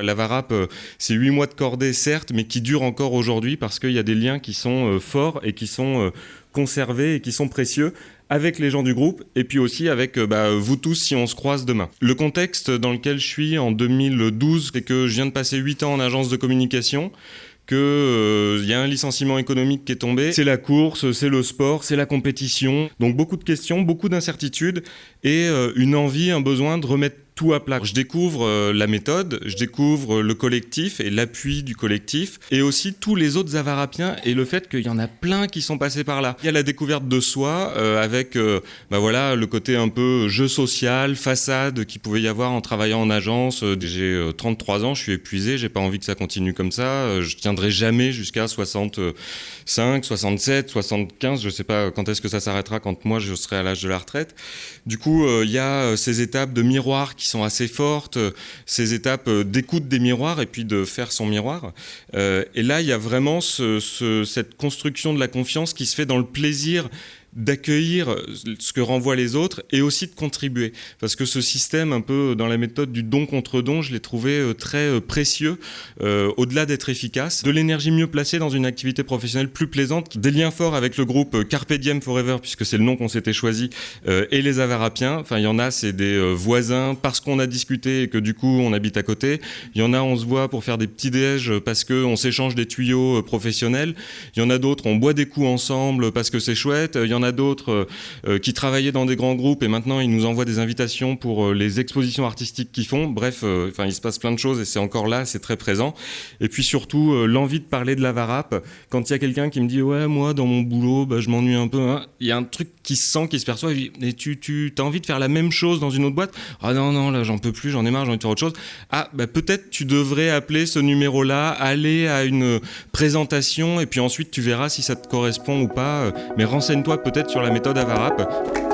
La VARAP, c'est 8 mois de cordée, certes, mais qui durent encore aujourd'hui parce qu'il y a des liens qui sont forts et qui sont conservés et qui sont précieux avec les gens du groupe et puis aussi avec vous tous si on se croise demain. Le contexte dans lequel je suis en 2012, c'est que je viens de passer 8 ans en agence de communication, qu'il y a un licenciement économique qui est tombé. C'est la course, c'est le sport, c'est la compétition. Donc beaucoup de questions, beaucoup d'incertitudes et une envie, un besoin de remettre tout à plat. Je découvre la méthode, je découvre le collectif et l'appui du collectif et aussi tous les autres avarapiens et le fait qu'il y en a plein qui sont passés par là. Il y a la découverte de soi avec le côté un peu jeu social, façade qu'il pouvait y avoir en travaillant en agence. J'ai 33 ans, je suis épuisé, j'ai pas envie que ça continue comme ça. Je tiendrai jamais jusqu'à 65, 67, 75, je sais pas quand est-ce que ça s'arrêtera quand moi je serai à l'âge de la retraite. Du coup, il y a ces étapes de miroir qui sont assez fortes, ces étapes d'écoute des miroirs et puis de faire son miroir. Et là, il y a vraiment cette construction de la confiance qui se fait dans le plaisir d'accueillir ce que renvoient les autres et aussi de contribuer. Parce que ce système, un peu dans la méthode du don contre don, je l'ai trouvé très précieux, au-delà d'être efficace. De l'énergie mieux placée dans une activité professionnelle plus plaisante, des liens forts avec le groupe Carpe Diem Forever, puisque c'est le nom qu'on s'était choisi, et les Avarapiens. Enfin, il y en a, c'est des voisins parce qu'on a discuté et que du coup, on habite à côté. Il y en a, on se voit pour faire des petits déj parce qu'on s'échange des tuyaux professionnels. Il y en a d'autres, on boit des coups ensemble parce que c'est chouette. Il y en a d'autres qui travaillaient dans des grands groupes et maintenant ils nous envoient des invitations pour les expositions artistiques qu'ils font. Bref, il se passe plein de choses et c'est encore là, c'est très présent. Et puis surtout, l'envie de parler de la VARAP. Quand il y a quelqu'un qui me dit « Ouais, moi, dans mon boulot, je m'ennuie un peu. Hein. » Il y a un truc qui se sent, qui se perçoit. Et tu as envie de faire la même chose dans une autre boîte ? Ah non, là, j'en peux plus, j'en ai marre, j'ai envie de faire autre chose. Ah, peut-être tu devrais appeler ce numéro-là, aller à une présentation et puis ensuite tu verras si ça te correspond ou pas. Mais renseigne-toi peut-être sur la méthode Avarap.